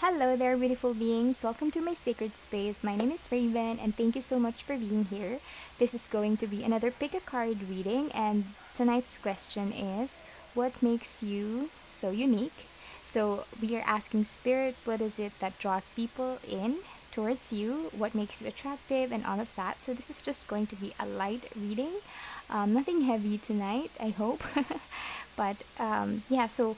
Hello there, beautiful beings. Welcome to my sacred space. My name is Raven, and thank you so much for being here. This is going to be another pick a card reading, and tonight's question is what makes you so unique? So, we are asking Spirit, what is it that draws people in towards you? What makes you attractive, and all of that. So, this is just going to be a light reading. Nothing heavy tonight, I hope. So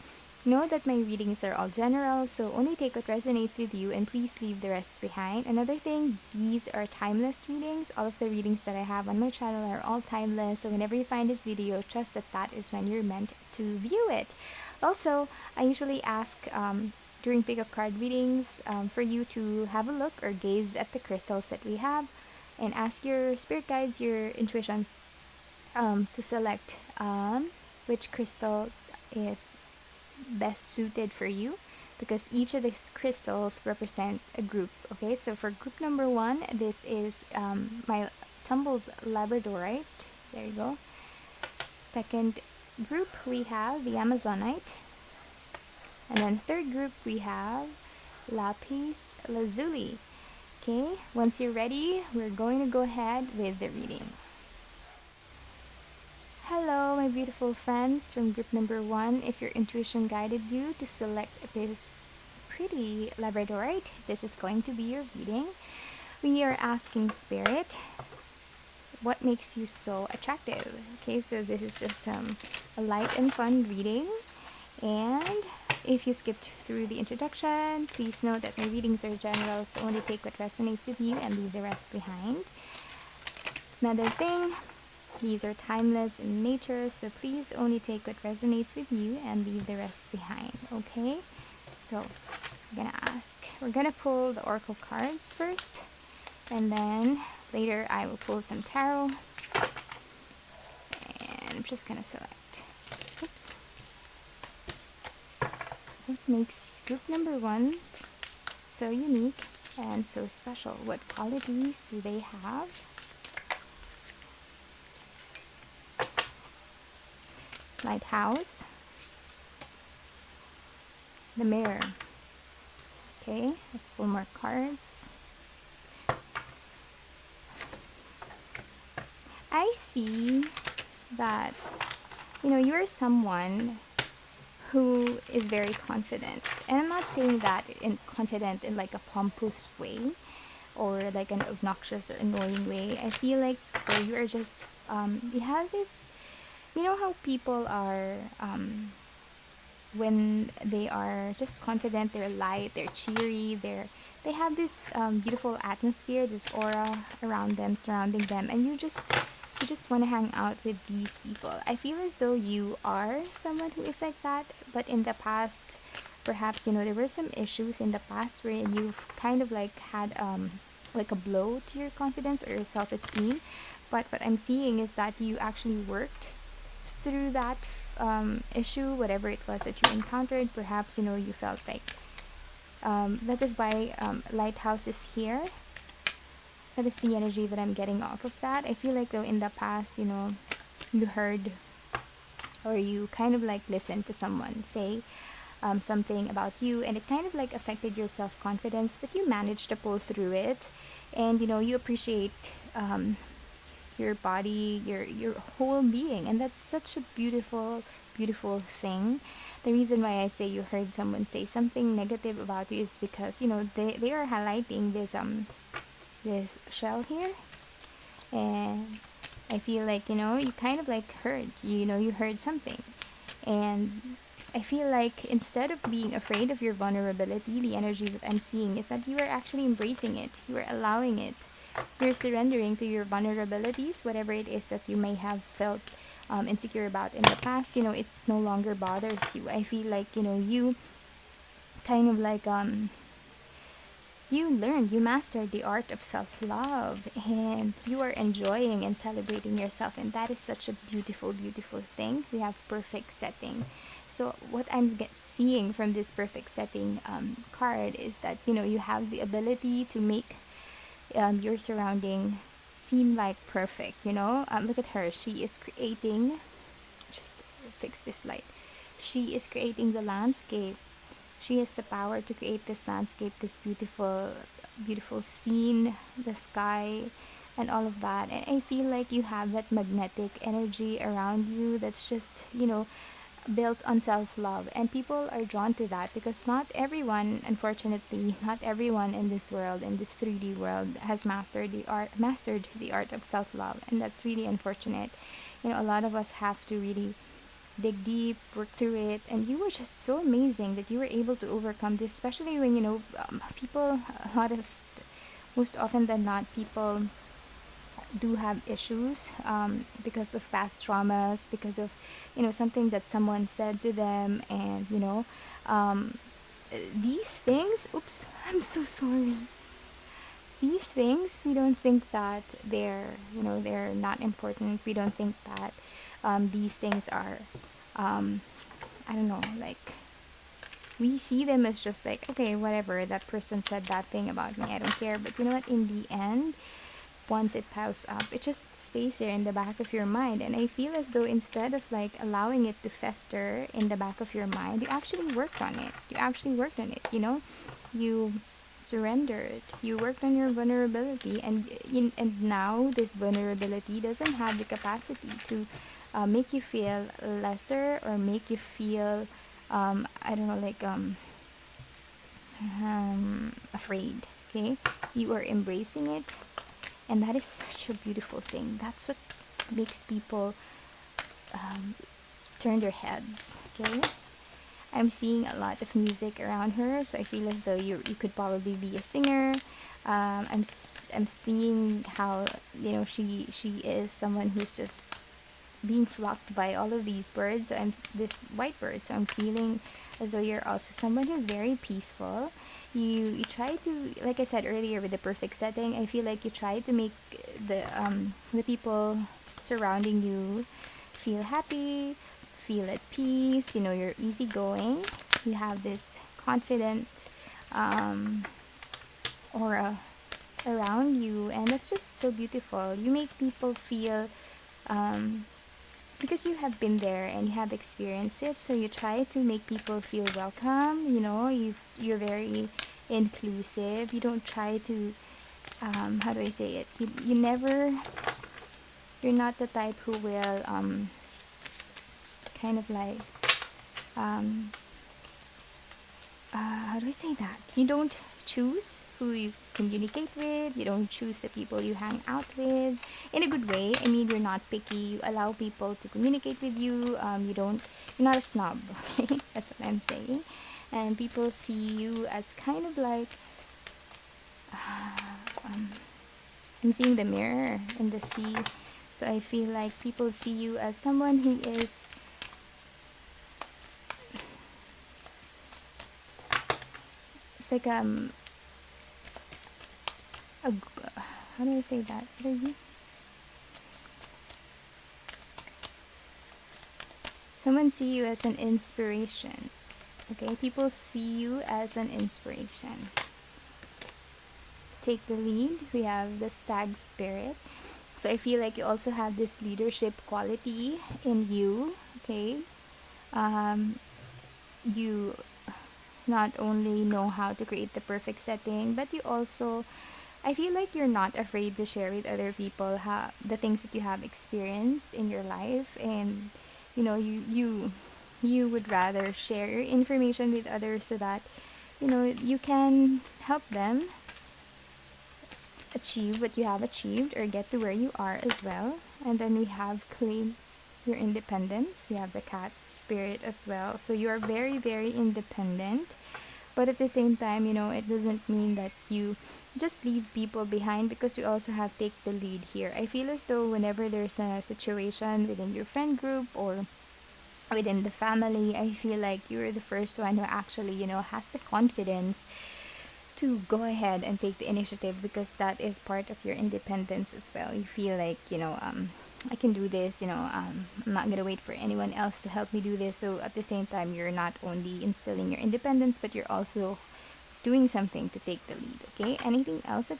know that my readings are all general, so only take what resonates with you and please leave the rest behind. Another thing, these are timeless readings. All of the readings that I have on my channel are all timeless, so whenever you find this video, trust that that is when you're meant to view it. Also, I usually ask during pick-up card readings for you to have a look or gaze at the crystals that we have and ask your spirit guides, your intuition, to select which crystal is best suited for you, because each of these crystals represent a group. Okay, so for group number one, this is my tumbled Labradorite. There you go. Second group, we have the Amazonite. And then third group, we have Lapiz Lazuli. Okay, once you're ready, we're going to go ahead with the reading. Hello, my beautiful friends from group number one. If your intuition guided you to select this pretty Labradorite, this is going to be your reading. We are asking Spirit, what makes you so attractive? Okay, so this is just a light and fun reading. And if you skipped through the introduction, please note that my readings are general, so only take what resonates with you and leave the rest behind. Another thing, these are timeless in nature, so please only take what resonates with you and leave the rest behind, okay? So, we're gonna pull the Oracle cards first, and then later I will pull some tarot, and I'm just gonna select. Oops. What makes group number one so unique and so special? What qualities do they have? Lighthouse, the mirror. Okay, let's pull more cards. I see that you are someone who is very confident, and I'm not saying that confident in like a pompous way or like an obnoxious or annoying way. I feel like you are just you have this. You know how people are when they are just confident, they're light, they're cheery, they have this beautiful atmosphere, this aura around them, surrounding them, and you just want to hang out with these people. I feel as though you are someone who is like that, but in the past, perhaps there were some issues in the past where you've kind of like had like a blow to your confidence or your self-esteem. But what I'm seeing is that you actually worked through that issue, whatever it was that you encountered. Perhaps you felt like that is why Lighthouse is here. That is the energy that I'm getting off of that. I feel like though in the past, you heard or you kind of like listened to someone say something about you, and it kind of like affected your self-confidence, but you managed to pull through it, and you appreciate your body, your whole being, and that's such a beautiful thing. The reason why I say you heard someone say something negative about you is because they are highlighting this shell here, and I feel like you kind of like heard you heard something, and I feel like instead of being afraid of your vulnerability, the energy that I'm seeing is that you are actually embracing it, you are allowing it. You're surrendering to your vulnerabilities, whatever it is that you may have felt insecure about in the past. It no longer bothers you. I feel like you kind of like you mastered the art of self-love, and you are enjoying and celebrating yourself, and that is such a beautiful thing. We have perfect setting. So what I'm seeing from this perfect setting card is that you have the ability to make your surrounding seem like perfect. Look at her, she is creating, just fix this light, she is creating the landscape, She has the power to create this landscape, this beautiful, beautiful scene, the sky, and all of that. And I feel like you have that magnetic energy around you that's just, built on self-love, and people are drawn to that because not everyone, unfortunately, not everyone in this world, in this 3D world, has mastered the art of self-love, and that's really unfortunate. A lot of us have to really dig deep, work through it, and you were just so amazing that you were able to overcome this, especially when people, a lot of, most often than not, people do have issues, because of past traumas, because of something that someone said to them, and um, these things, oops, I'm so sorry, these things, we don't think that they're not important. We don't think that these things are, I don't know, like, we see them as just like, okay, whatever, that person said that thing about me, I don't care. But you know what, in the end, once it piles up, it just stays there in the back of your mind. And I feel as though instead of like allowing it to fester in the back of your mind, you actually worked on it. You surrendered. You worked on your vulnerability, and now this vulnerability doesn't have the capacity to make you feel lesser or make you feel, I don't know, like afraid. Okay, you are embracing it, and that is such a beautiful thing. That's what makes people turn their heads. Okay, I'm seeing a lot of music around her, so I feel as though you could probably be a singer. I'm seeing how she is someone who's just being flocked by all of these birds. I'm this white bird, so I'm feeling as though you're also someone who's very peaceful. You try to, like I said earlier, with the perfect setting, I feel like you try to make the people surrounding you feel happy, feel at peace. You're easygoing. You have this confident aura around you, and that's just so beautiful. You make people feel, because you have been there and you have experienced it, so you try to make people feel welcome. You're very inclusive. You don't try to, how do I say it, you never, you're not the type who will kind of like, how do I say that, you don't choose who you communicate with. You don't choose the people you hang out with in a good way. I mean, you're not picky. You allow people to communicate with you. You're not a snob. Okay, that's what I'm saying. And people see you as kind of like, I'm seeing the mirror and the sea, so I feel like people see you as someone who is, it's like how do I say that? Someone see you as an inspiration. Okay, people see you as an inspiration. Take the lead. We have the stag spirit. So I feel like you also have this leadership quality in you. Okay, you not only know how to create the perfect setting, but you also, I feel like you're not afraid to share with other people the things that you have experienced in your life, and you would rather share your information with others so that you can help them achieve what you have achieved or get to where you are as well. And then we have claim your independence. We have the cat spirit as well. So you are very, very independent. But at the same time, it doesn't mean that you just leave people behind, because you also have take the lead here. I feel as though whenever there's a situation within your friend group or within the family, I feel like you're the first one who actually, has the confidence to go ahead and take the initiative, because that is part of your independence as well. You feel like, I can do this, I'm not gonna wait for anyone else to help me do this. So at the same time, you're not only instilling your independence, but you're also doing something to take the lead. Okay, anything else that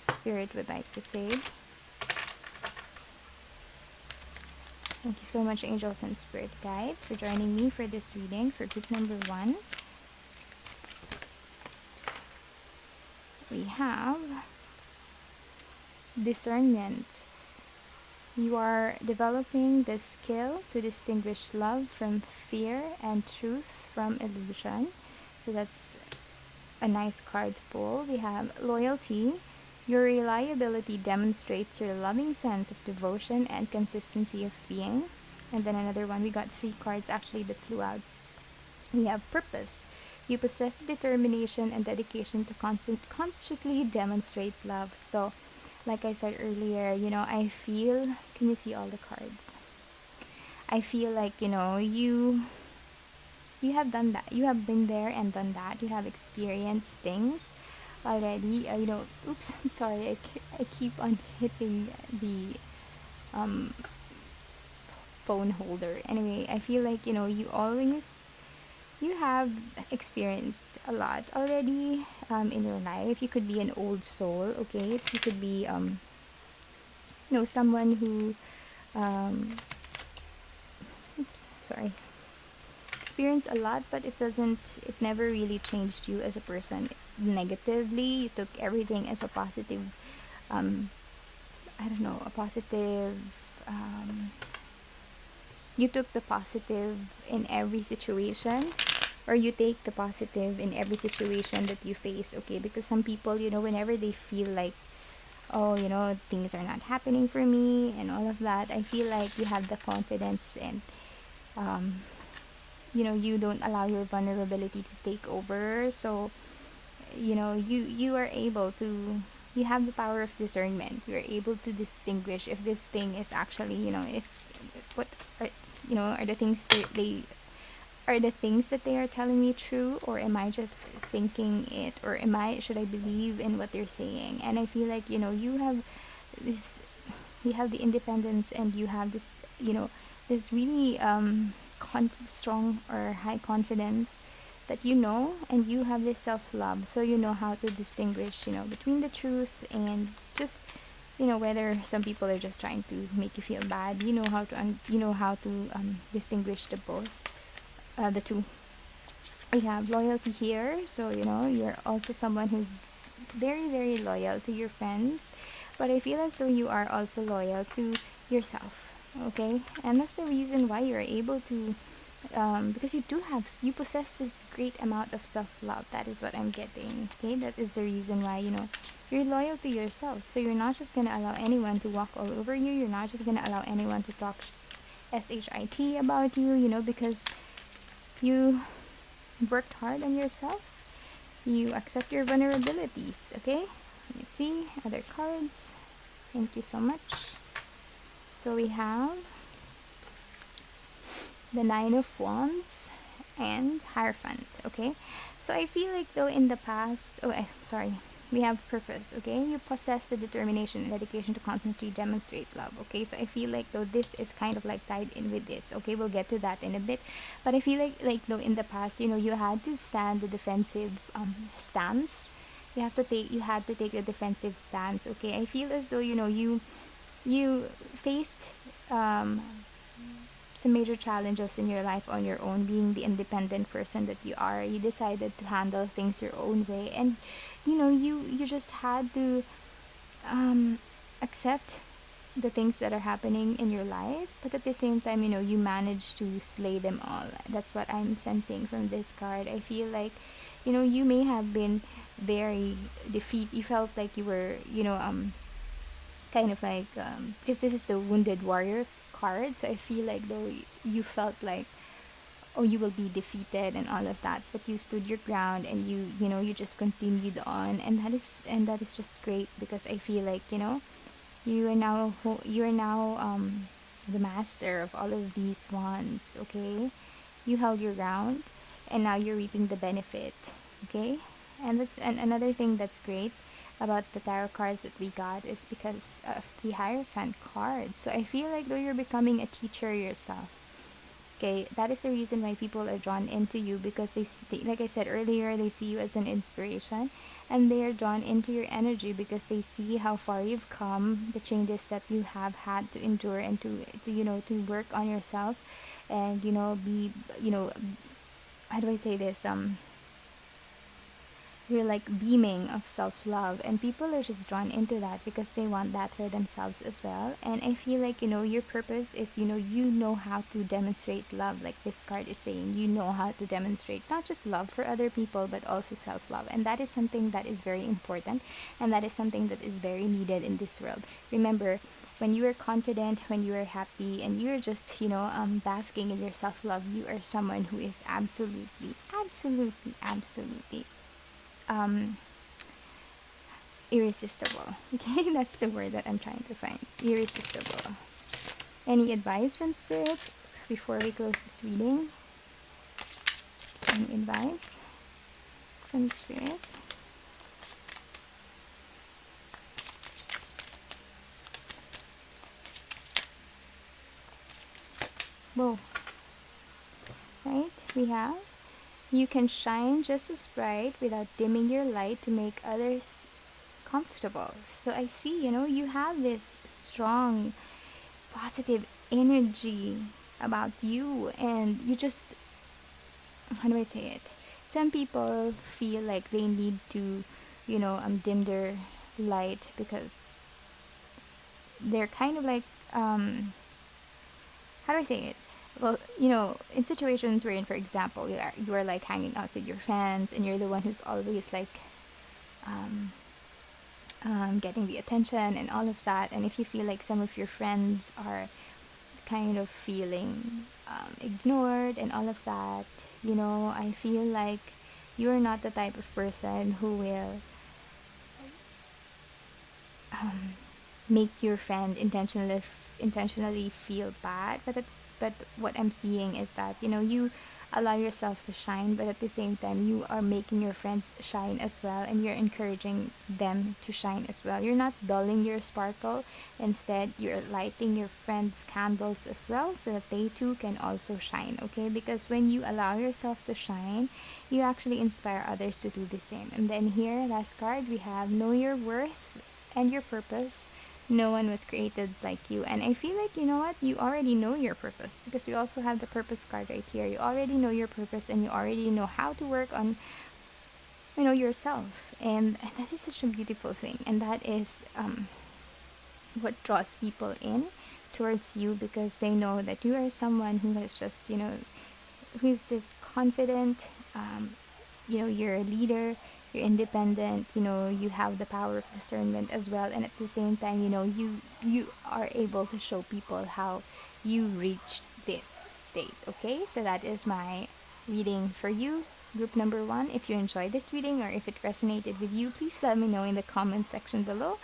spirit would like to say? Thank you so much, angels and spirit guides, for joining me for this reading for group number 1. we have discernment. You are developing the skill to distinguish love from fear and truth from illusion. So that's a nice card to pull. We have loyalty. Your reliability demonstrates your loving sense of devotion and consistency of being. And then another one, we got three cards actually that flew out. We have purpose. You possess the determination and dedication to consciously demonstrate love. So, like I said earlier, I feel, can you see all the cards? I feel like, you have done that. You have been there and done that. You have experienced things already. Oops, I'm sorry. I keep on hitting the um, phone holder. Anyway, I feel like, you have experienced a lot already in your life. You could be an old soul, okay? You could be, someone who, um, oops, sorry, experienced a lot, but it never really changed you as a person negatively. You took everything as a positive, um, I don't know, a positive, you took the positive in every situation, or you take the positive in every situation that you face, okay? Because some people, whenever they feel like, oh, things are not happening for me and all of that, I feel like you have the confidence, and um, you don't allow your vulnerability to take over. So you are able to, you have the power of discernment. You're able to distinguish if this thing is actually, if what are, are the things they are the things that they are telling me true, or am I just thinking it, or should I believe in what they're saying? And I feel like, this you have the independence, and you have this, this really strong or high confidence that, and you have this self-love, so you know how to distinguish, between the truth and just, whether some people are just trying to make you feel bad. You know how to distinguish the two. We have loyalty here, so you're also someone who's very, very loyal to your friends, but I feel as though you are also loyal to yourself, okay? And that's the reason why you're able to, because you possess this great amount of self-love. That is what I'm getting, okay? That is the reason why, you're loyal to yourself. So you're not just gonna allow anyone to walk all over you. You're not just gonna allow anyone to talk shit about you, because you worked hard on yourself. You accept your vulnerabilities, okay? Let's see other cards. Thank you so much. So we have the Nine of Wands and Hierophant, okay? So I feel like, though, in the past, we have purpose, okay? You possess the determination and dedication to constantly demonstrate love, okay? So I feel like, though, this is kind of like tied in with this, okay? We'll get to that in a bit. But I feel like though, in the past, you had to stand the defensive stance. You had to take a defensive stance, okay? I feel as though, you faced some major challenges in your life on your own, being the independent person that you are. You decided to handle things your own way, and you just had to accept the things that are happening in your life, but at the same time, you managed to slay them all. That's what I'm sensing from this card. I feel like, you may have been very you felt like you were, kind of like, because this is the Wounded Warrior card, so I feel like, though, you felt like, oh, you will be defeated and all of that, but you stood your ground, and you just continued on, and that is just great, because I feel like, you are now the master of all of these wands, okay? You held your ground, and now you're reaping the benefit, okay? And another thing that's great about the tarot cards that we got is because of the Hierophant card. So I feel like, though, you're becoming a teacher yourself. Okay, that is the reason why people are drawn into you, because like I said earlier, they see you as an inspiration, and they are drawn into your energy because they see how far you've come, the changes that you have had to endure, and to work on yourself, and be, how do I say this, you're like beaming of self-love, and people are just drawn into that because they want that for themselves as well. And I feel like, your purpose is, you know how to demonstrate love, like this card is saying. You know how to demonstrate not just love for other people but also self-love, and that is something that is very important, and that is something that is very needed in this world. Remember, when you are confident, when you are happy, and you're just, basking in your self-love, you are someone who is absolutely, absolutely, absolutely um, irresistible. Okay, that's the word that I'm trying to find. Irresistible. Any advice from Spirit before we close this reading? Any advice from Spirit? Whoa. Right? We have, you can shine just as bright without dimming your light to make others comfortable. So I see, you have this strong, positive energy about you, and you just, how do I say it? Some people feel like they need to, dim their light because they're kind of like, how do I say it? Well, in situations wherein, for example, you are like hanging out with your friends, and you're the one who's always like, um, getting the attention and all of that. And if you feel like some of your friends are kind of feeling ignored and all of that, I feel like you're not the type of person who will um, make your friend intentionally feel bad. But what I'm seeing is that, you allow yourself to shine, but at the same time you are making your friends shine as well, and you're encouraging them to shine as well. You're not dulling your sparkle. Instead, you're lighting your friends candles as well, so that they too can also shine. Okay, because when you allow yourself to shine, you actually inspire others to do the same. And then here, last card, we have know your worth and your purpose. No one was created like you. And I feel like, you know what, you already know your purpose, because we also have the purpose card right here. You already know your purpose, and you already know how to work on, yourself. And that is such a beautiful thing, and that is what draws people in towards you, because they know that you are someone who has just, who's just confident. You're a leader, you're independent, you have the power of discernment as well, and at the same time, you are able to show people how you reached this state. Okay, so that is my reading for you, group number 1. If you enjoyed this reading, or if it resonated with you, please let me know in the comment section below.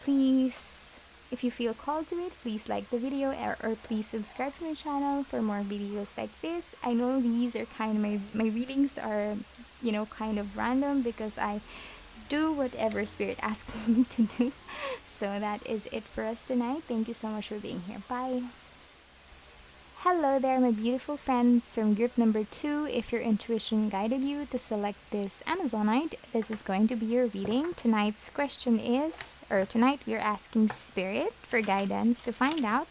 Please, if you feel called to it, please like the video, or please subscribe to my channel for more videos like this. I know these are kind of, my readings are, kind of random, because I do whatever Spirit asks me to do. So that is it for us tonight. Thank you so much for being here. Bye. Hello there, my beautiful friends from group number 2. If your intuition guided you to select this Amazonite, this is going to be your reading. Tonight's question is, or tonight we are asking Spirit for guidance to find out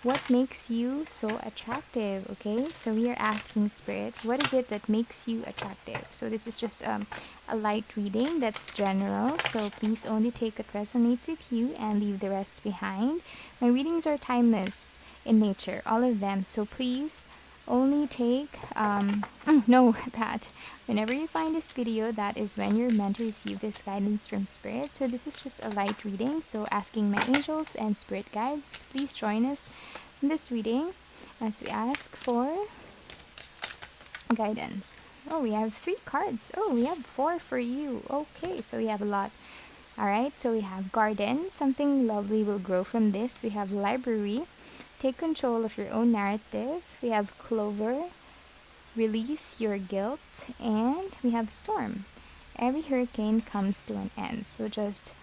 what makes you so attractive. Okay, so we are asking Spirit, what is it that makes you attractive? So this is just a light reading that's general, so please only take what resonates with you and leave the rest behind. My readings are timeless in nature, all of them, so please only take know that whenever you find this video, that is when you're meant to receive this guidance from Spirit. So this is just a light reading, so asking my angels and Spirit guides, please join us in this reading as we ask for guidance. Oh, we have 3 cards. Oh, we have 4 for you. Okay, so we have a lot. Alright, so we have garden, something lovely will grow from this. We have library, take control of your own narrative. We have clover, release your guilt. And we have storm, every hurricane comes to an end. So just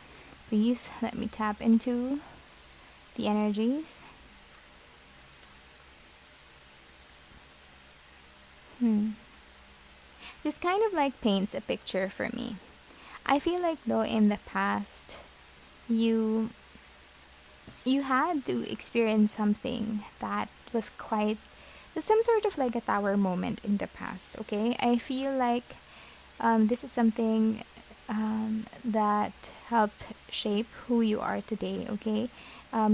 please let me tap into the energies. This kind of like paints a picture for me. I feel like though in the past you had to experience something that was some sort of like a tower moment in the past. Okay, I feel like This is something that helped shape who you are today. Okay,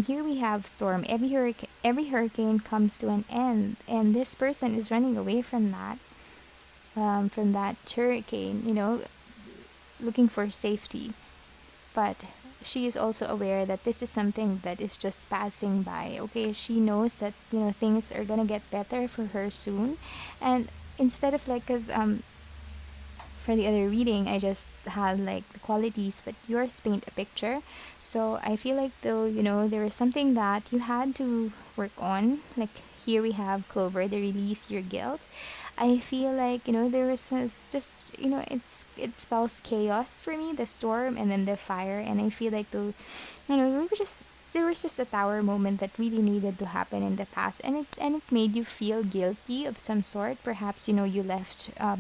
here we have storm. Every hurricane comes to an end, and this person is running away from that hurricane. You know, looking for safety, but she is also aware that this is something that is just passing by. Okay, she knows that things are gonna get better for her soon, and instead of like, cause for the other reading, I just had like the qualities, but yours paint a picture. So I feel like though, there is something that you had to work on. Like here we have Clover, the release your guilt. I feel like, there is it's just, it spells chaos for me, the storm and then the fire. And I feel like the, there was just a tower moment that really needed to happen in the past, and it made you feel guilty of some sort. Perhaps you left a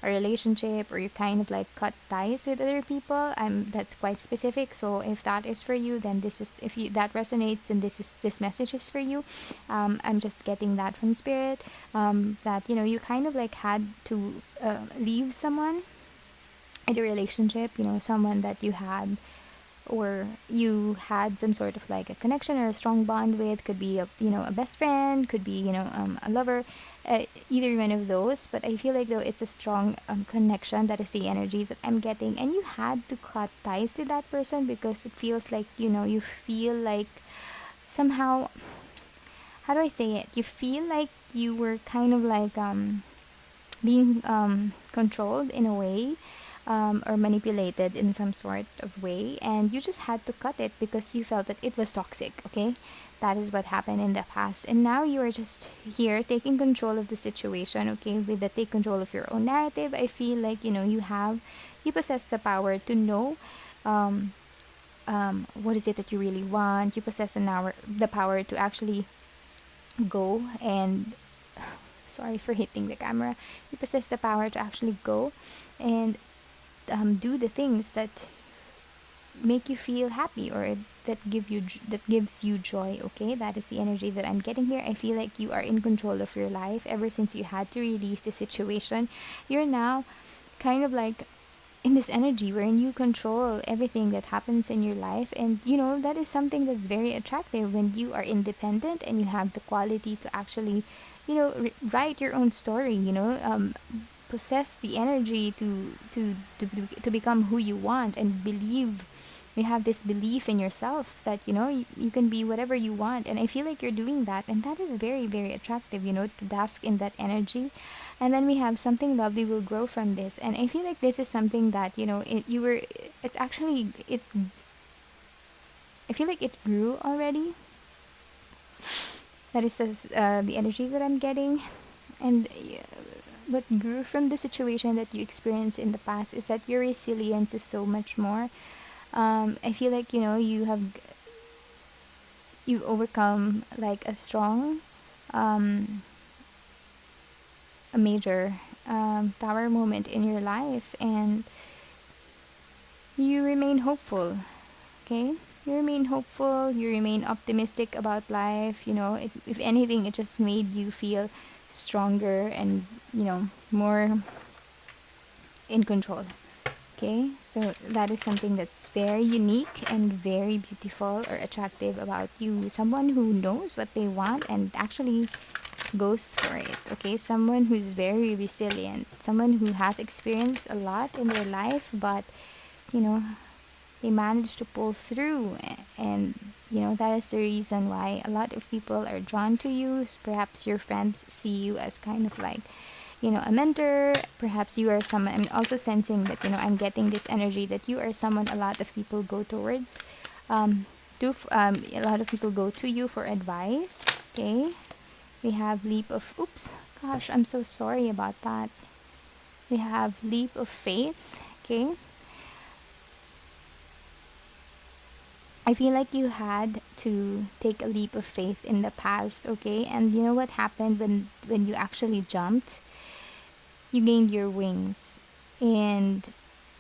relationship, or you kind of like cut ties with other people. That's quite specific. So if that is for you, then this is, if you that resonates, then this message is for you. I'm just getting that from spirit, that you kind of like had to leave someone in a relationship, someone that you had, or you had some sort of like a connection or a strong bond with. Could be a best friend, could be a lover, either one of those. But I feel like though it's a strong connection, that is the energy that I'm getting, and you had to cut ties with that person because it feels like you feel like somehow, how do I say it, you feel like you were kind of like being controlled in a way, or manipulated in some sort of way, and you just had to cut it because you felt that it was toxic. Okay, that is what happened in the past, and now you are just here taking control of the situation. Okay, with the take control of your own narrative, I feel like you possess the power to know what is it that you really want. You possess the power to actually go and sorry for hitting the camera. You possess the power to actually go and do the things that make you feel happy, or that gives you joy. Okay, that is the energy that I'm getting here. I feel like you are in control of your life. Ever since you had to release the situation, you're now kind of like in this energy wherein you control everything that happens in your life, and that is something that's very attractive when you are independent and you have the quality to actually write your own story, possess the energy to become who you want, and believe, you have this belief in yourself that you can be whatever you want. And I feel like you're doing that, and that is very, very attractive, to bask in that energy. And then we have something lovely will grow from this, and I feel like this is something that it's actually it I feel like it grew already. That is the energy that I'm getting. And what grew from the situation that you experienced in the past is that your resilience is so much more. I feel like you've overcome like a strong, a major tower moment in your life, and you remain hopeful. Okay, you remain hopeful. You remain optimistic about life. If anything, it just made you feel stronger and more in control. Okay, so that is something that's very unique and very beautiful or attractive about you. Someone who knows what they want and actually goes for it. Okay, someone who's very resilient, someone who has experienced a lot in their life, but they managed to pull through. And that is the reason why a lot of people are drawn to you. Perhaps your friends see you as kind of like a mentor. Perhaps you are someone, I'm also sensing that I'm getting this energy that you are someone a lot of people go towards, a lot of people go to you for advice. Okay, we have leap of, oops, gosh, I'm so sorry about that. We have leap of faith. Okay, I feel like you had to take a leap of faith in the past. Okay, and you know what happened when you actually jumped? You gained your wings, and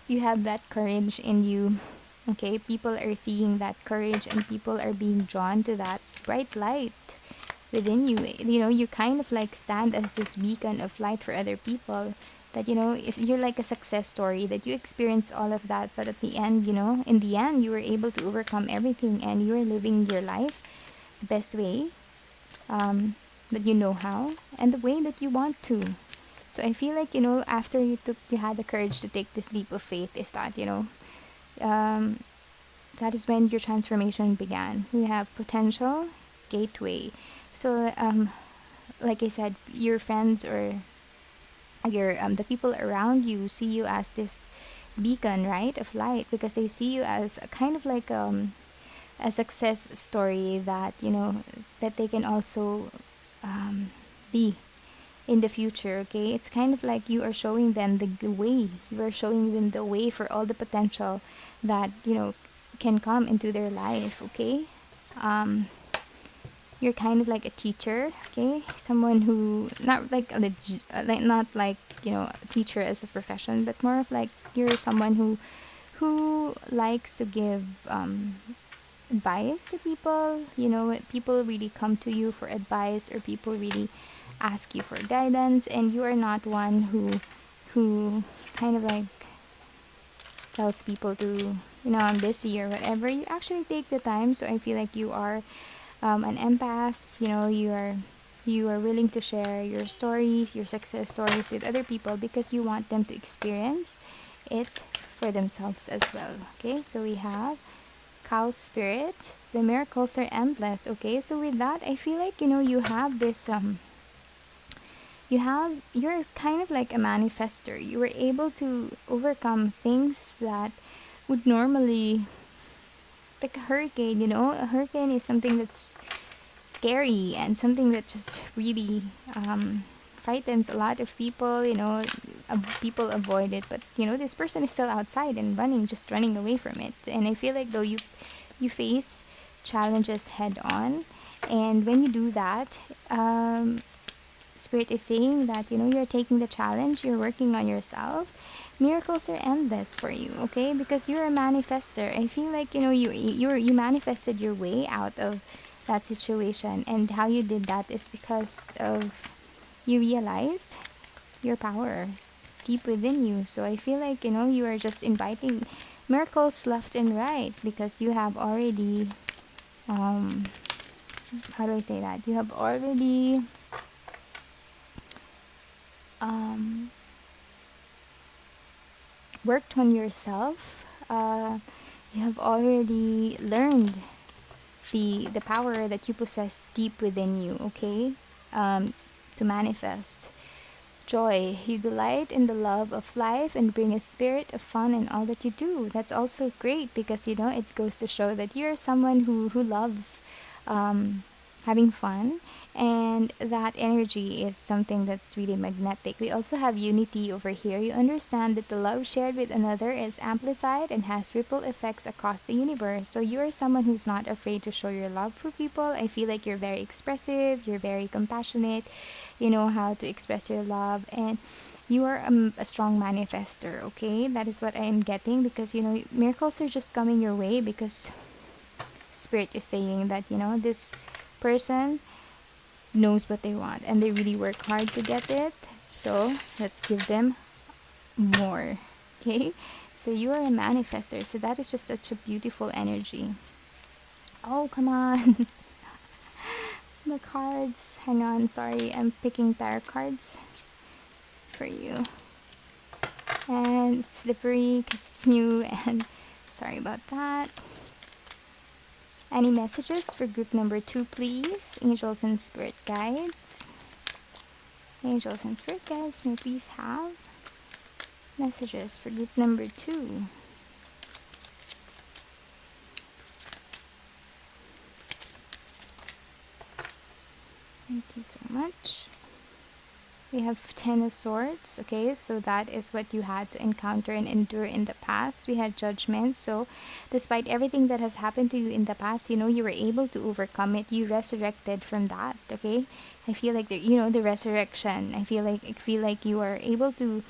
you have that courage in you. Okay, people are seeing that courage, and people are being drawn to that bright light within you. You kind of like stand as this beacon of light for other people. that, if you're like a success story, that you experienced all of that, but at the end, in the end, you were able to overcome everything, and you're living your life the best way, um, that you know how, and the way that you want to. So I feel like, after you had the courage to take this leap of faith, is that, um, that is when your transformation began. We have potential, gateway. So, like I said, your friends or your the people around you see you as this beacon, right, of light, because they see you as a kind of like a success story that, that they can also be in the future. Okay, it's kind of like you are showing them the way. You are showing them the way for all the potential that, can come into their life. Okay, um you're kind of like a teacher. Okay, someone who, not like like, not like, a teacher as a profession, but more of like you're someone who likes to give advice to people. People really come to you for advice, or people really ask you for guidance, and you are not one who kind of like tells people to, I'm busy or whatever. You actually take the time. So I feel like you are an empath. You are willing to share your stories, your success stories with other people, because you want them to experience it for themselves as well. Okay, so we have cow spirit. The miracles are endless. Okay, so with that, I feel like, you have this you're kind of like a manifester. You were able to overcome things that would normally, like a hurricane. A hurricane is something that's scary, and something that just really frightens a lot of people. People avoid it, but this person is still outside and running, just running away from it. And I feel like, though, you face challenges head on, and when you do that, Spirit is saying that, you're taking the challenge, you're working on yourself. Miracles are endless for you, okay? Because you're a manifester. I feel like, you manifested your way out of that situation, and how you did that is because of, you realized your power deep within you. So I feel like, you are just inviting miracles left and right, because you have already, how do I say that? You have already worked on yourself. You have already learned the power that you possess deep within you. Okay, to manifest joy. You delight in the love of life and bring a spirit of fun in all that you do. That's also great, because it goes to show that you're someone who loves having fun, and that energy is something that's really magnetic. We also have unity over here. You understand that the love shared with another is amplified and has ripple effects across the universe. So you are someone who's not afraid to show your love for people. I feel like you're very expressive, you're very compassionate, you know how to express your love, and you are a strong manifester. Okay, that is what I am getting, because miracles are just coming your way, because Spirit is saying that this person knows what they want, and they really work hard to get it. So let's give them more. Okay, so you are a manifester, so that is just such a beautiful energy. Oh, come on. The cards, hang on, sorry, I'm picking tarot cards for you, and it's slippery because it's new, and sorry about that. Any messages for group number 2, please? Angels and spirit guides. Angels and spirit guides, may I please have messages for group number 2? Thank you so much. We have 10 of Swords. Okay, so that is what you had to encounter and endure in the past. We had Judgment. So despite everything that has happened to you in the past, you were able to overcome it. You resurrected from that. Okay, I feel like the resurrection. I feel like you are able to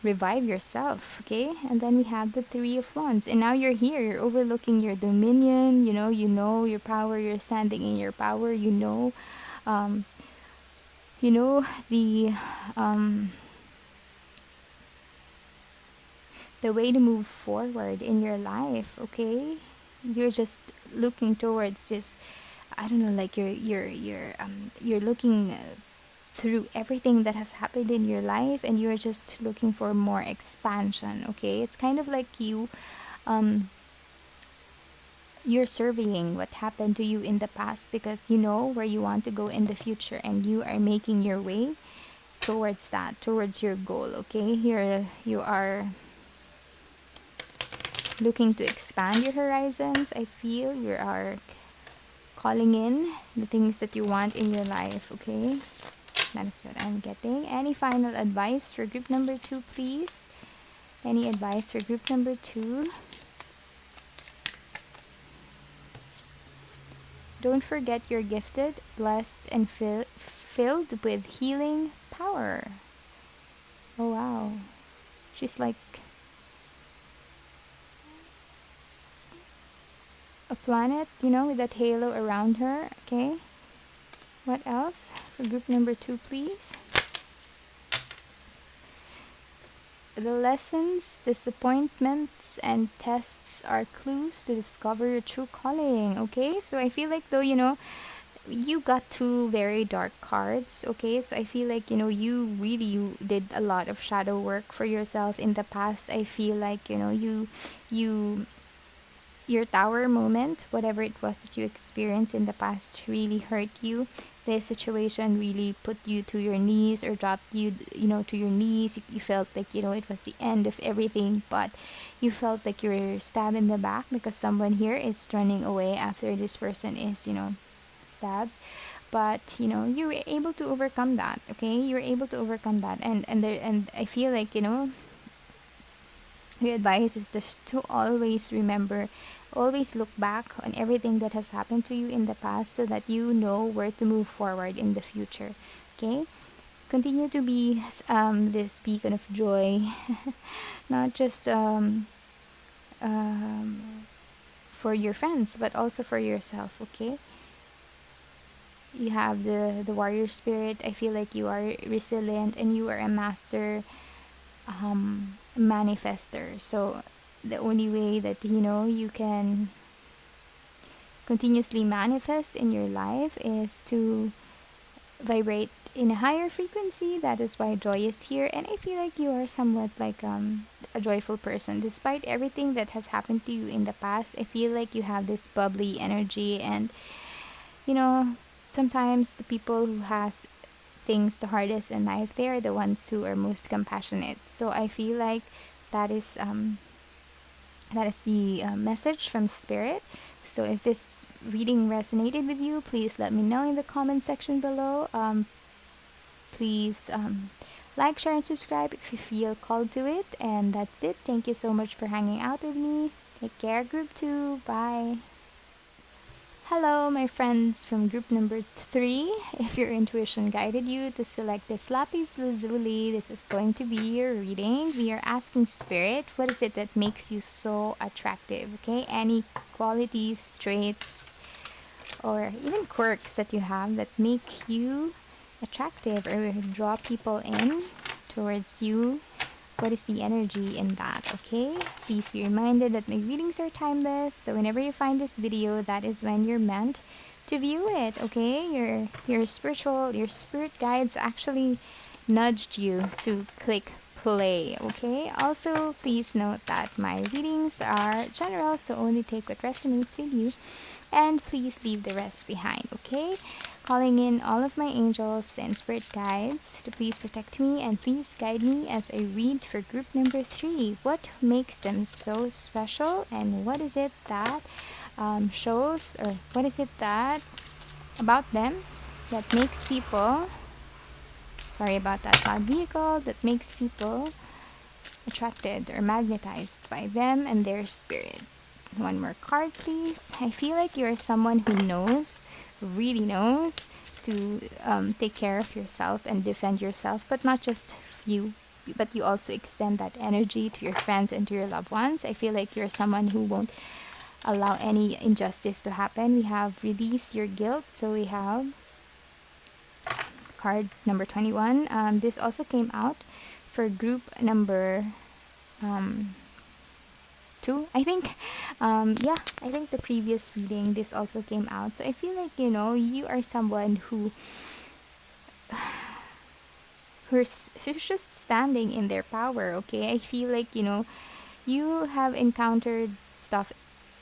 revive yourself. Okay, and then we have the 3 of Wands, and now you're here. You're overlooking your dominion. You know your power. You're standing in your power. Um, the the way to move forward in your life, okay? You're just looking towards this, I don't know, like you're looking through everything that has happened in your life, and you're just looking for more expansion, okay? It's kind of like um you're surveying what happened to you in the past, because you know where you want to go in the future, and you are making your way towards that, towards your goal, okay? You are looking to expand your horizons. I feel you are calling in the things that you want in your life, okay? That is what I'm getting. Any final advice for group number 2, please? Any advice for group number 2? Don't forget you're gifted, blessed, and filled with healing power. Oh wow. She's like a planet, you know, with that halo around her, okay? What else for group number 2, please? The lessons, disappointments, and tests are clues to discover your true calling, okay? So I feel like, though, you know, you got 2 very dark cards, okay? So I feel like, you know, you really did a lot of shadow work for yourself in the past. I feel like, you know, you your tower moment, whatever it was that you experienced in the past, really hurt you. This situation really put you to your knees, or dropped you, you know, to your knees. You felt like, you know, it was the end of everything, but you felt like you were stabbed in the back, because someone here is running away after this person is, you know, stabbed. But you know, you were able to overcome that, okay? You were able to overcome that, and I feel like, you know, your advice is just to always remember, always look back on everything that has happened to you in the past, so that you know where to move forward in the future, okay? Continue to be this beacon of joy, not just for your friends, but also for yourself, okay? You have the warrior spirit. I feel like you are resilient, and you are a master manifester. So the only way that, you know, you can continuously manifest in your life is to vibrate in a higher frequency. That is why joy is here, and I feel like you are somewhat like a joyful person despite everything that has happened to you in the past. I feel like you have this bubbly energy, and you know, sometimes the people who has things the hardest in life, they are the ones who are most compassionate. So I feel like that is the message from spirit. So if this reading resonated with you, please let me know in the comment section below. Please like, share, and subscribe if you feel called to it. And that's it. Thank you so much for hanging out with me. Take care, group 2. Bye. Hello, my friends from group number 3. If your intuition guided you to select this Lapiz Lazuli, this is going to be your reading. We are asking spirit, what is it that makes you so attractive? Okay, any qualities, traits, or even quirks that you have that make you attractive or draw people in towards you. What is the energy in that, okay? Please be reminded that my readings are timeless, so whenever you find this video, that is when you're meant to view it, okay? Your spirit guides actually nudged you to click play, okay? Also, please note that my readings are general, so only take what resonates with you, and please leave the rest behind, okay? Calling in all of my angels and spirit guides to please protect me and please guide me as I read for group number 3. What makes them so special, and what is it that shows, or what is it that about them that makes people, sorry about that loud vehicle, that makes people attracted or magnetized by them and their spirit. One more card, please. I feel like you're someone who knows, really knows, to take care of yourself and defend yourself, but not just you, but you also extend that energy to your friends and to your loved ones. I feel like you're someone who won't allow any injustice to happen. We have release your guilt, so we have card number 21. This also came out for group number 2, I think. Yeah, I think the previous reading this also came out. So I feel like, you are someone who's just standing in their power. Okay, I feel like, you have encountered stuff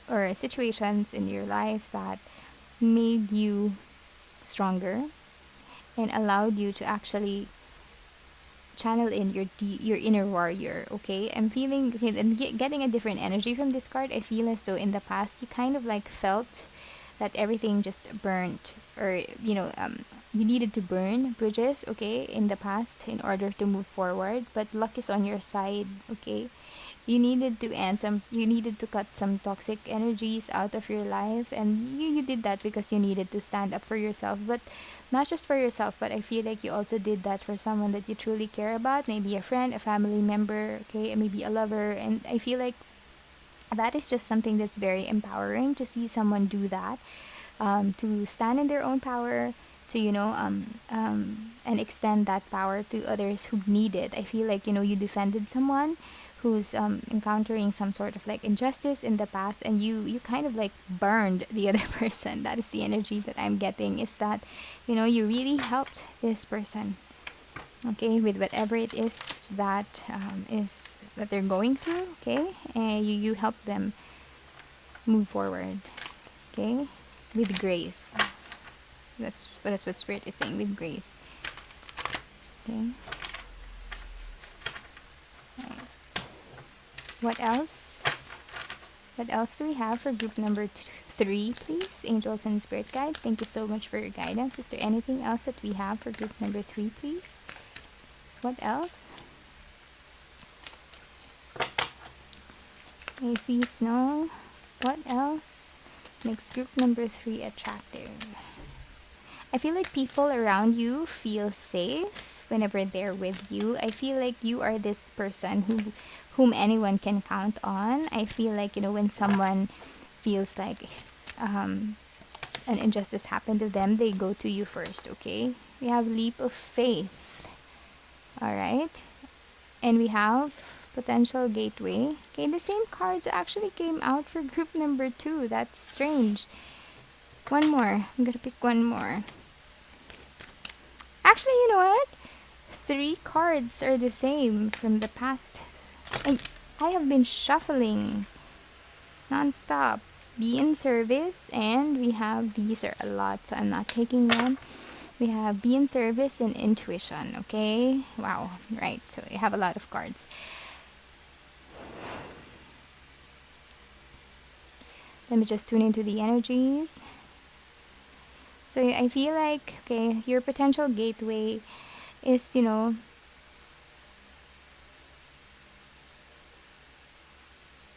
or situations in your life that made you stronger and allowed you to actually channel in your inner warrior. Okay, I'm feeling okay, and getting a different energy from this card. I feel as though in the past you kind of like felt that everything just burnt, or you needed to burn bridges, okay, in the past in order to move forward. But luck is on your side. Okay, you needed to cut some toxic energies out of your life, and you did that because you needed to stand up for yourself. But not just for yourself, but I feel like you also did that for someone that you truly care about, maybe a friend, a family member, okay, maybe a lover. And I feel like that is just something that's very empowering to see someone do that, to stand in their own power, to and extend that power to others who need it. I feel like you defended someone who's encountering some sort of like injustice in the past, and you kind of like burned the other person. That is the energy that I'm getting, is that you really helped this person, okay, with whatever it is that they're going through, okay, and you help them move forward, okay, with grace. That's what Spirit is saying, with grace. Okay. Right. What else? What else do we have for group number 3, please? Angels and Spirit Guides, thank you so much for your guidance. Is there anything else that we have for group number 3, please? What else? Okay, please know. What else makes group number 3 attractive? I feel like people around you feel safe whenever they're with you. I feel like you are this person whom anyone can count on. I feel like, when someone feels like an injustice happened to them, they go to you first, okay? We have leap of faith. All right. And we have potential gateway. Okay, the same cards actually came out for group number 2. That's strange. One more. I'm gonna pick one more. Actually, you know what? 3 cards are the same from the past. And I have been shuffling non-stop. Be in service, and we have, these are a lot, so I'm not taking them. We have be in service and intuition, okay? Wow, right, so we have a lot of cards. Let me just tune into the energies. So I feel like, okay, your potential gateway is,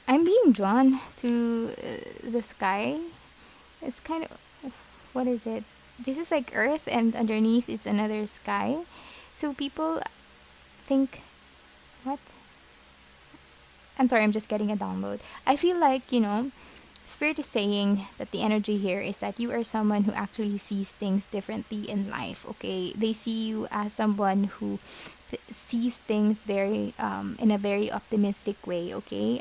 I'm being drawn to the sky. It's kind of, what is it? This is like earth, and underneath is another sky. So people think, what? I'm sorry, I'm just getting a download. I feel like, Spirit is saying that the energy here is that you are someone who actually sees things differently in life, okay? They see you as someone who sees things very in a very optimistic way, okay?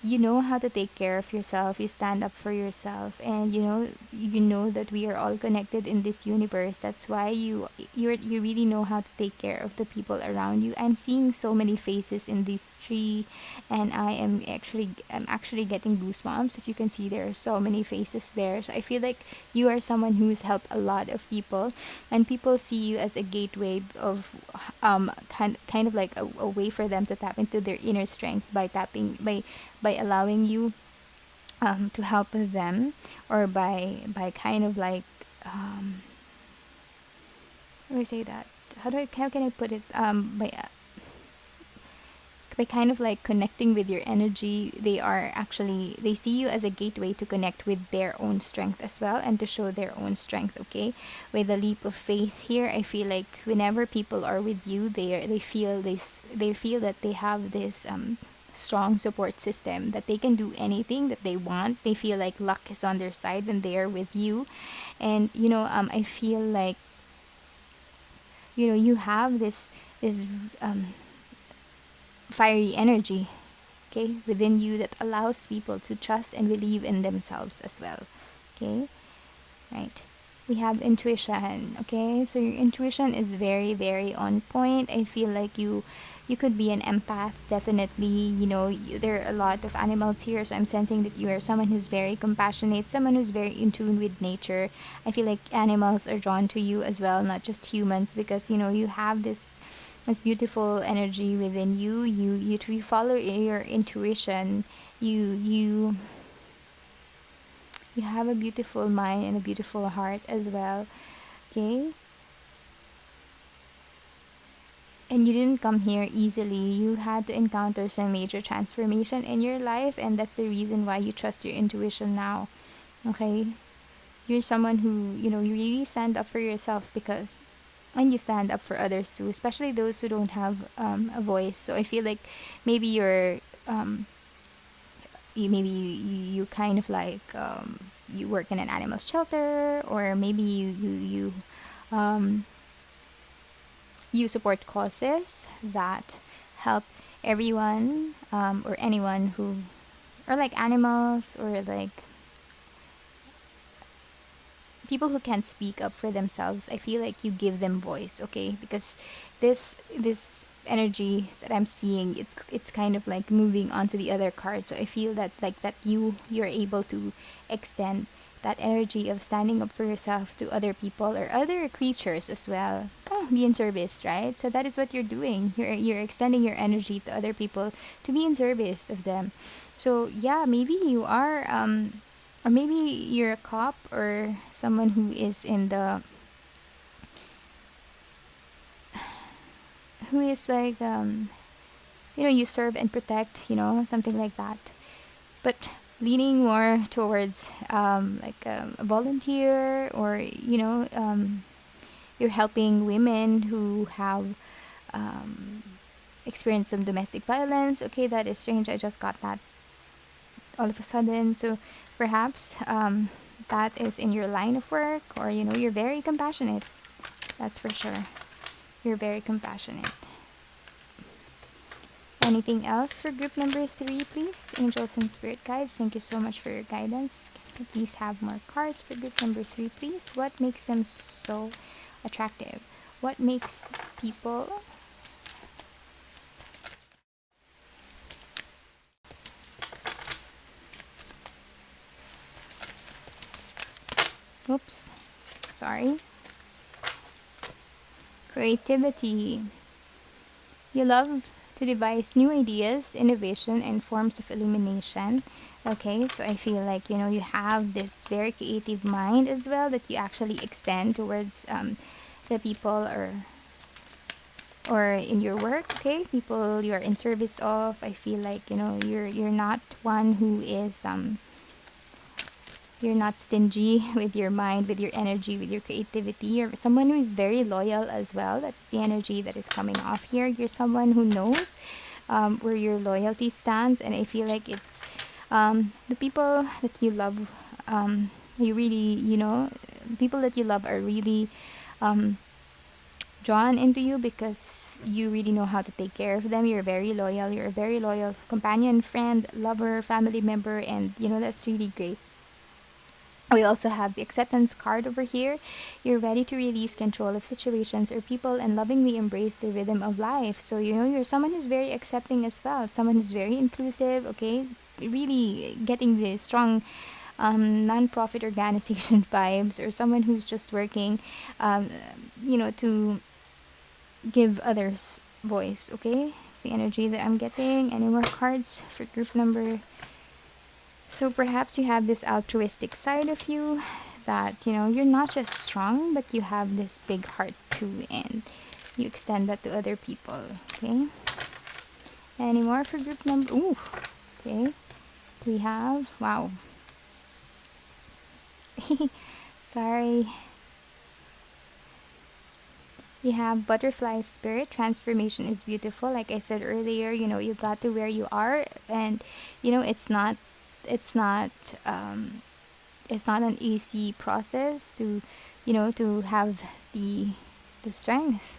You know how to take care of yourself, you stand up for yourself, and you know that we are all connected in this universe. That's why you really know how to take care of the people around you. I'm seeing so many faces in this tree, and I'm actually getting goosebumps. If you can see, there are so many faces there. So I feel like you are someone who's helped a lot of people, and people see you as a gateway of kind of like a way for them to tap into their inner strength by allowing you to help them, or by kind of like how do I say that? How can I put it? By kind of like connecting with your energy. They see you as a gateway to connect with their own strength as well, and to show their own strength, okay? With the leap of faith here, I feel like whenever people are with you, they feel that they have this strong support system, that they can do anything that they want. They feel like luck is on their side when they are with you. And I feel like you have this fiery energy, okay, within you that allows people to trust and believe in themselves as well. Okay, right. We have intuition. Okay, so your intuition is very, very on point. I feel like you could be an empath, definitely. There are a lot of animals here, so I'm sensing that you are someone who's very compassionate, someone who's very in tune with nature. I feel like animals are drawn to you as well, not just humans, because you have this beautiful energy within you. You follow your intuition. You you you have a beautiful mind and a beautiful heart as well. Okay, and you didn't come here easily. You had to encounter some major transformation in your life, and that's the reason why you trust your intuition now. Okay, you're someone who you really stand up for yourself, because and you stand up for others too, especially those who don't have a voice. So I feel like maybe you kind of like you work in an animal shelter, or maybe um, you support causes that help everyone, or anyone who, or like animals, or like people who can't speak up for themselves. I feel like you give them voice, okay? Because this energy that I'm seeing, it's kind of like moving onto the other card. So I feel that like that you're able to extend that energy of standing up for yourself to other people or other creatures as well. Oh, be in service, right? So that is what you're doing. You're extending your energy to other people to be in service of them. So yeah, maybe you are or maybe you're a cop, or someone who is in the who is like you serve and protect, something like that, but leaning more towards like a volunteer, or you're helping women who have experienced some domestic violence. Okay, that is strange. I just got that all of a sudden. So perhaps that is in your line of work, or you're very compassionate. That's for sure. You're very compassionate. Anything else for group number 3, please? Angels and spirit guides, thank you so much for your guidance. Can we please have more cards for group number 3, please? What makes them so attractive? What makes people oops, sorry. Creativity. You love to devise new ideas, innovation, and forms of illumination. Okay, so I feel like you have this very creative mind as well that you actually extend towards the people, or in your work. Okay, people you are in service of. I feel like you're not one who is you're not stingy with your mind, with your energy, with your creativity. You're someone who is very loyal as well. That's the energy that is coming off here. You're someone who knows where your loyalty stands, and I feel like it's the people that you love. You really, people that you love are really drawn into you, because you really know how to take care of them. You're very loyal. You're a very loyal companion, friend, lover, family member, and that's really great. We also have the acceptance card over here. You're ready to release control of situations or people and lovingly embrace the rhythm of life. So, you're someone who's very accepting as well, someone who's very inclusive, okay? Really getting the strong non-profit organization vibes, or someone who's just working, to give others voice, okay? It's the energy that I'm getting. Any more cards for group number? So perhaps you have this altruistic side of you that, you're not just strong, but you have this big heart too, and you extend that to other people, okay? Any more for group number? Ooh, okay. We have, wow. Sorry. You have butterfly spirit. Transformation is beautiful. Like I said earlier, you got to where you are, and it's not it's not an easy process to to have the strength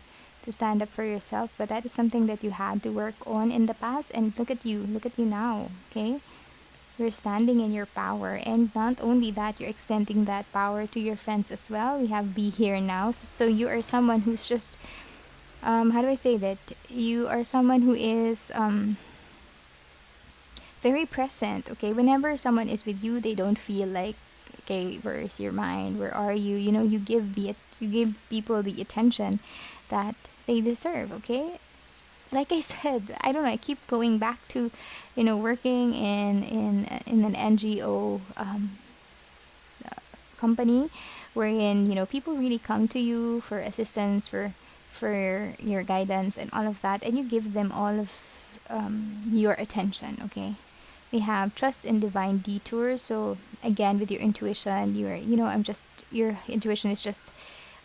to stand up for yourself, but that is something that you had to work on in the past, and look at you now, okay? You're standing in your power, and not only that, you're extending that power to your friends as well. We have be here now, so you are someone who's just how do I say that? You are someone who is very present, okay? Whenever someone is with you, they don't feel like, okay, where is your mind, where are you, you know, you give people the attention that they deserve, okay? Like I said, I don't know, I keep going back to, you know, working in an NGO company, wherein, you know, people really come to you for assistance, for your guidance and all of that, and you give them all of your attention, okay? We have trust in divine detours. So again, with your intuition, your intuition is just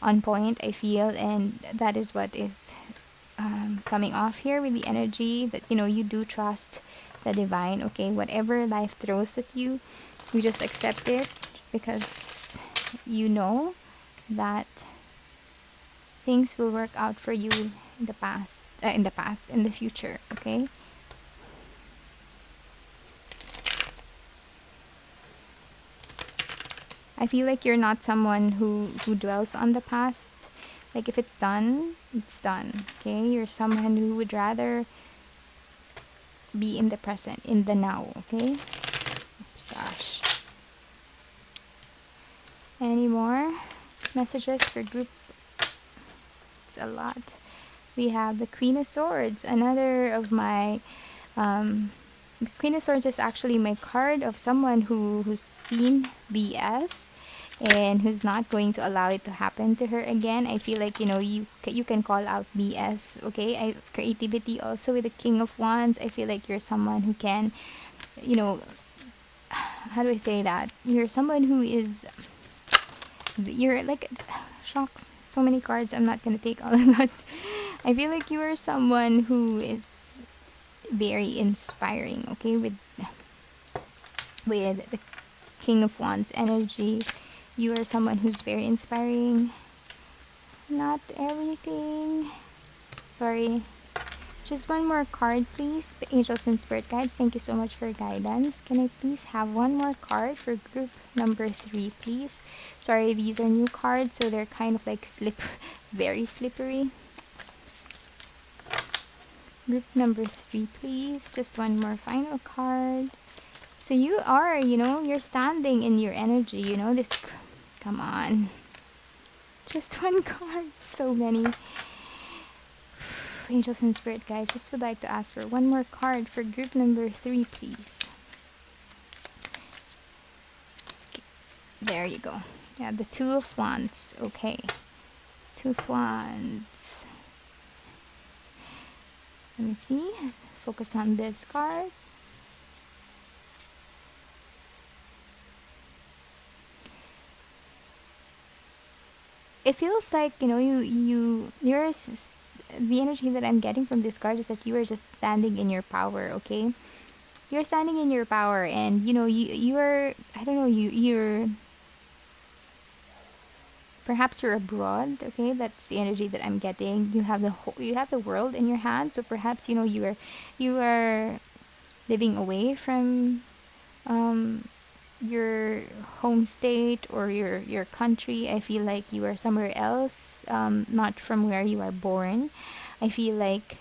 on point, I feel, and that is what is coming off here with the energy that, you know, you do trust the divine, okay? Whatever life throws at you, you just accept it, because you know that things will work out for you in the past, in the future, okay? I feel like you're not someone who dwells on the past. Like, if it's done, it's done, okay? You're someone who would rather be in the present, in the now, okay? Gosh. Any more messages for group? It's a lot. We have the Queen of Swords, another of my Queen of Swords is actually my card of someone who's seen BS and who's not going to allow it to happen to her again. I feel like, you know, you can call out BS, okay? Creativity also with the King of Wands. I feel like you're someone who can, you know, how do I say that? You're someone who is, you're like, shocks, so many cards, I'm not gonna take all of that. I feel like you are someone who is very inspiring, okay? With the King of Wands energy, you are someone who's very inspiring. Not everything, sorry. Just one more card, please. Angels and Spirit Guides, thank you so much for guidance. Can I please have one more card for group number 3, please? Sorry, these are new cards, so they're kind of like very slippery. Group number 3, please. Just one more final card. So you are, you know, you're standing in your energy, you know, this, come on. Just one card, so many. Angels and Spirit Guides, just would like to ask for one more card for group number 3, please. Okay. There you go. Yeah, the Two of Wands. Okay. Two of Wands. Let me see. Let's focus on this card. It feels like, you know, you're the energy that I'm getting from this card is that you are just standing in your power, okay? You're standing in your power, and you know, you're, I don't know, you're perhaps you're abroad, okay? That's the energy that I'm getting. You have the world in your hand, so perhaps, you know, you are living away from your home state or your country. I feel like you are somewhere else, not from where you are born. I feel like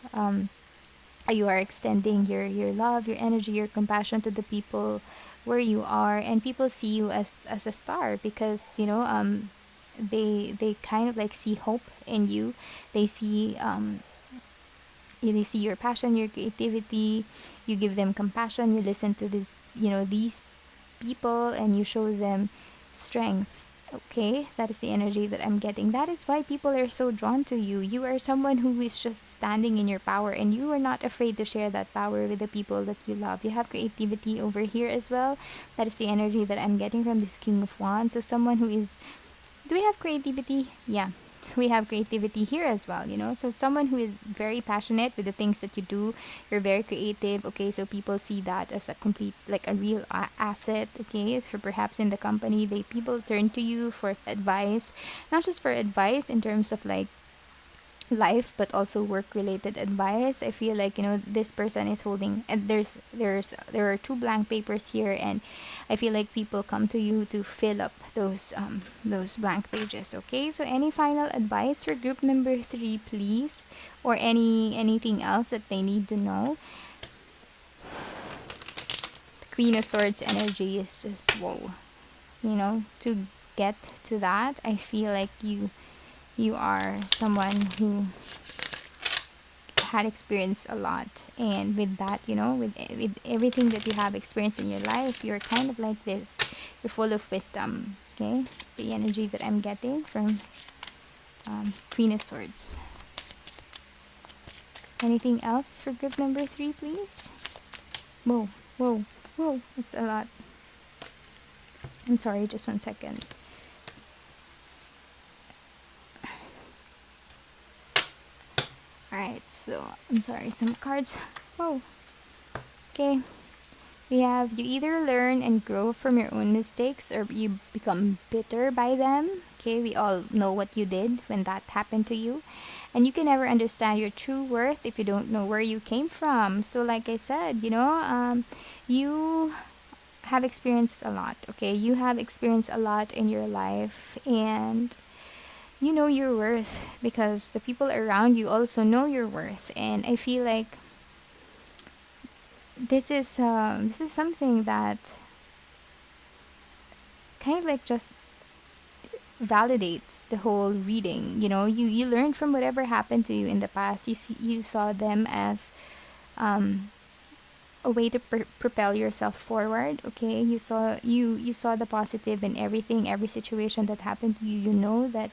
you are extending your love, your energy, your compassion to the people where you are, and people see you as a star, because, you know, they kind of like see hope in you. They see they see your passion, your creativity. You give them compassion. You listen to this, you know, these people, and you show them strength, okay? That is the energy that I'm getting. That is why people are so drawn to you. You are someone who is just standing in your power, and you are not afraid to share that power with the people that you love. You have creativity over here as well. That is the energy that I'm getting from this King of Wands. So someone who is, do we have creativity? Yeah, we have creativity here as well, you know. So someone who is very passionate with the things that you do. You're very creative, okay? So people see that as a complete, like a real asset, okay? For perhaps in the company, people turn to you for advice, not just for advice in terms of like life but also work related advice. I feel like, this person is holding, and there are two blank papers here, and I feel like people come to you to fill up those blank pages. Okay, so any final advice for group number 3, please, or anything else that they need to know? The Queen of Swords energy is just whoa. To get to that, I feel like you are someone who had experienced a lot, and with that, with everything that you have experienced in your life, you're kind of like this. You're full of wisdom. Okay, it's the energy that I'm getting from Queen of Swords. Anything else for group number 3, please? Whoa, whoa, whoa, it's a lot. I'm sorry, just 1 second. Alright, so I'm sorry, some cards. Whoa. Okay. We have, you either learn and grow from your own mistakes, or you become bitter by them. Okay, we all know what you did when that happened to you. And you can never understand your true worth if you don't know where you came from. So like I said, you have experienced a lot. Okay, you have experienced a lot in your life, and you know your worth because the people around you also know your worth. And I feel like this is something that kind of like just validates the whole reading. You learn from whatever happened to you in the past. You saw them as a way to propel yourself forward. Okay, you saw the positive in everything, every situation that happened to you. You know that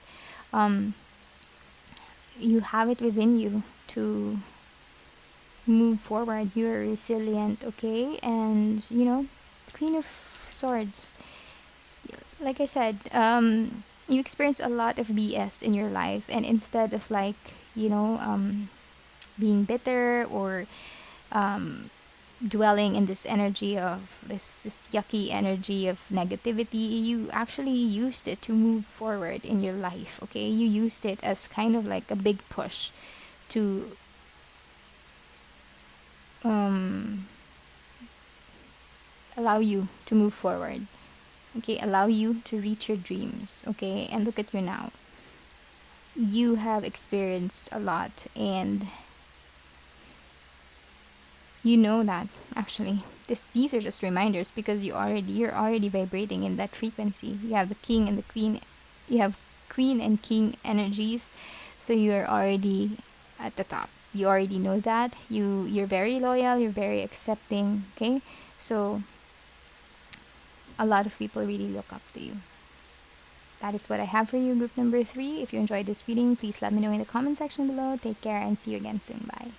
you have it within you to move forward. You're resilient. Okay, and Queen of Swords, like I said, you experience a lot of BS in your life, and instead of like being bitter or dwelling in this energy of this yucky energy of negativity, you actually used it to move forward in your life. Okay, you used it as kind of like a big push to allow you to move forward. Okay, allow you to reach your dreams. Okay, and look at you now. You have experienced a lot, and you know that actually these are just reminders, because you're already vibrating in that frequency. You have the king and the queen, you have queen and king energies, so you're already at the top. You already know that. You're very loyal, you're very accepting. Okay, so a lot of people really look up to you. That is what I have for you, group number 3. If you enjoyed this reading, please let me know in the comment section below. Take care and see you again soon. Bye.